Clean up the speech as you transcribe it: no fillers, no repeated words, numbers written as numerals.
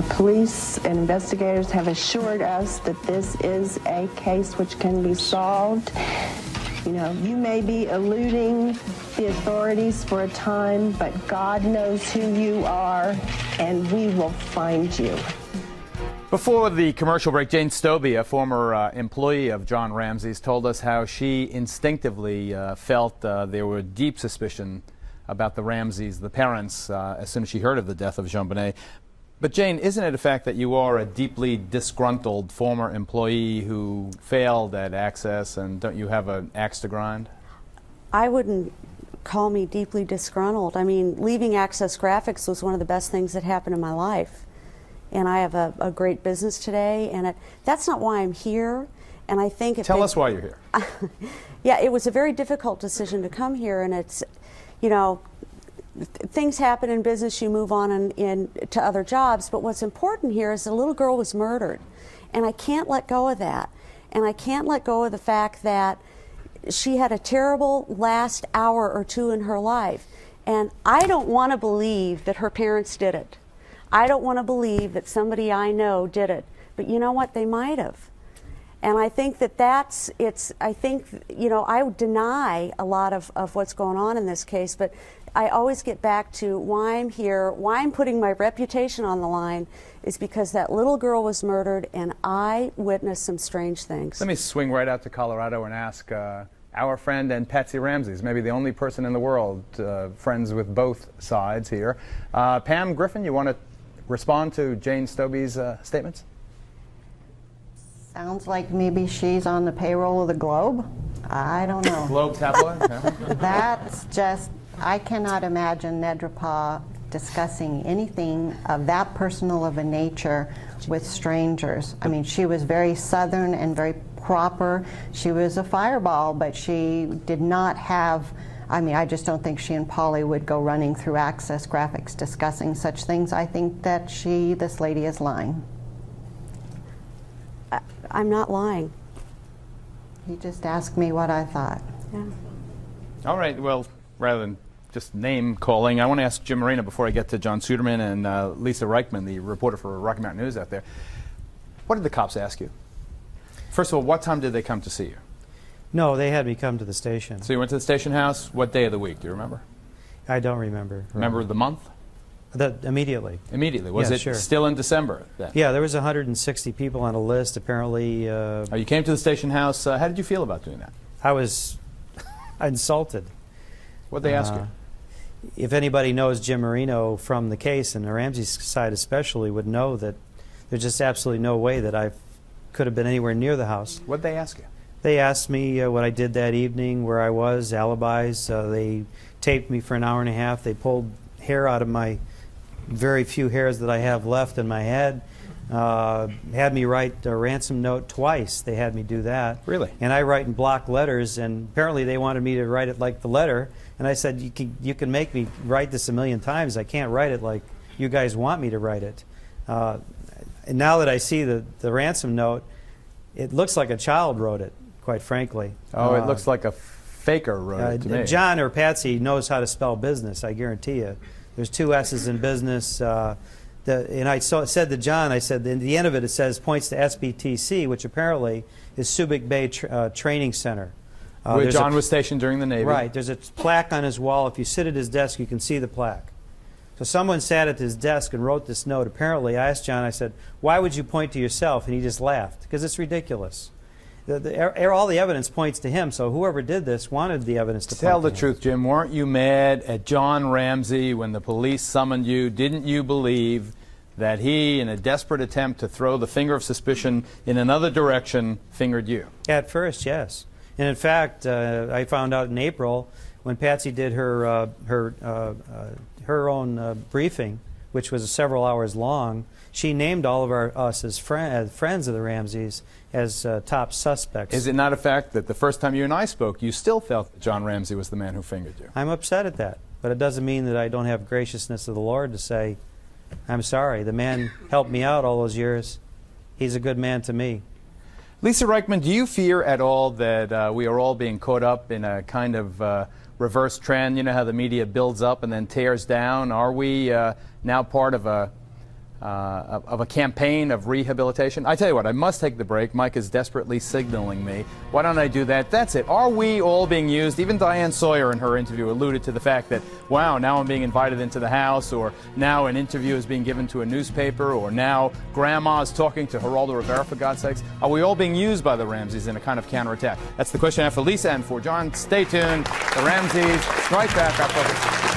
police and investigators have assured us that this is a case which can be solved. You know, you may be eluding the authorities for a time, but God knows who you are, and we will find you. Before the commercial break, Jane Stobie, a former employee of John Ramsey's, told us how she instinctively felt there were deep suspicion about the Ramseys, the parents, as soon as she heard of the death of JonBenet. But Jane, isn't it a fact that you are a deeply disgruntled former employee who failed at Access, and don't you have an axe to grind? I wouldn't call me deeply disgruntled. I mean, leaving Access Graphics was one of the best things that happened in my life. And I have a great business today, and that's not why I'm here. And I think Tell us why you're here. Yeah, it was a very difficult decision to come here, and it's, you know, things happen in business, you move on to other jobs, but what's important here is the little girl was murdered, and I can't let go of that. And I can't let go of the fact that she had a terrible last hour or two in her life, and I don't want to believe that her parents did it. I don't want to believe that somebody I know did it, but you know what, they might have. And I think that I think, you know, I deny a lot of what's going on in this case, but I always get back to why I'm here, why I'm putting my reputation on the line, is because that little girl was murdered and I witnessed some strange things. Let me swing right out to Colorado and ask our friend and Patsy Ramsey's, maybe the only person in the world friends with both sides here. Pam Griffin, you want to respond to Jane Stobie's statements? Sounds like maybe she's on the payroll of the Globe. I don't know. Globe tabloid? That's just, I cannot imagine Nedrapa discussing anything of that personal of a nature with strangers. I mean, she was very Southern and very proper. She was a fireball, but she did not have, I mean, I just don't think she and Polly would go running through Access Graphics discussing such things. I think that this lady is lying. I'm not lying. He just asked me what I thought. Yeah. All right, well, rather than just name calling, I want to ask Jim Marino before I get to John Suderman and Lisa Reichman, the reporter for Rocky Mountain News out there. What did the cops ask you? First of all, what time did they come to see you? No, they had me come to the station. So you went to the station house. What day of the week? Do you remember? I don't remember. Remember the month? Immediately. Immediately. Was it still in December then? Yeah, there was 160 people on a list, apparently. You came to the station house. How did you feel about doing that? I was insulted. What did they ask you? If anybody knows Jim Marino from the case, and the Ramsey's side especially, would know that there's just absolutely no way that I could have been anywhere near the house. What did they ask you? They asked me what I did that evening, where I was, alibis. They taped me for an hour and a half. They pulled hair out of my very few hairs that I have left in my head. Had me write a ransom note twice. They had me do that. Really? And I write in block letters, and apparently they wanted me to write it like the letter. And I said, you can make me write this a million times. I can't write it like you guys want me to write it. And now that I see the ransom note, it looks like a child wrote it, quite frankly. Oh, it looks like a faker wrote it to me. John or Patsy knows how to spell business, I guarantee you. There's two S's in business. And I said to John, I said, at the end of it, it says, points to SBTC, which apparently is Subic Bay Training Center. Where John was stationed during the Navy. Right. There's a plaque on his wall. If you sit at his desk, you can see the plaque. So someone sat at his desk and wrote this note. Apparently, I asked John, I said, why would you point to yourself? And he just laughed, because it's ridiculous. All the evidence points to him, so whoever did this wanted the evidence to point to him. Tell the truth, Jim. Weren't you mad at John Ramsey when the police summoned you? Didn't you believe that he, in a desperate attempt to throw the finger of suspicion in another direction, fingered you? At first, yes. And in fact, I found out in April when Patsy did her own briefing, which was several hours long. She named all of us as friends of the Ramseys as top suspects. Is it not a fact that the first time you and I spoke, you still felt that John Ramsey was the man who fingered you? I'm upset at that, but it doesn't mean that I don't have graciousness of the Lord to say, I'm sorry. The man helped me out all those years. He's a good man to me. Lisa Reichman, do you fear at all that we are all being caught up in a kind of reverse trend? You know how the media builds up and then tears down? Are we now part of a of a campaign of rehabilitation? I tell you what, I must take the break. Mike is desperately signaling me. Why don't I do that? That's it. Are we all being used? Even Diane Sawyer in her interview alluded to the fact that, wow, now I'm being invited into the house, or now an interview is being given to a newspaper, or now grandma's talking to Geraldo Rivera, for God's sakes. Are we all being used by the Ramseys in a kind of counterattack? That's the question I have for Lisa and for John. Stay tuned. The Ramseys, right back. Our focus.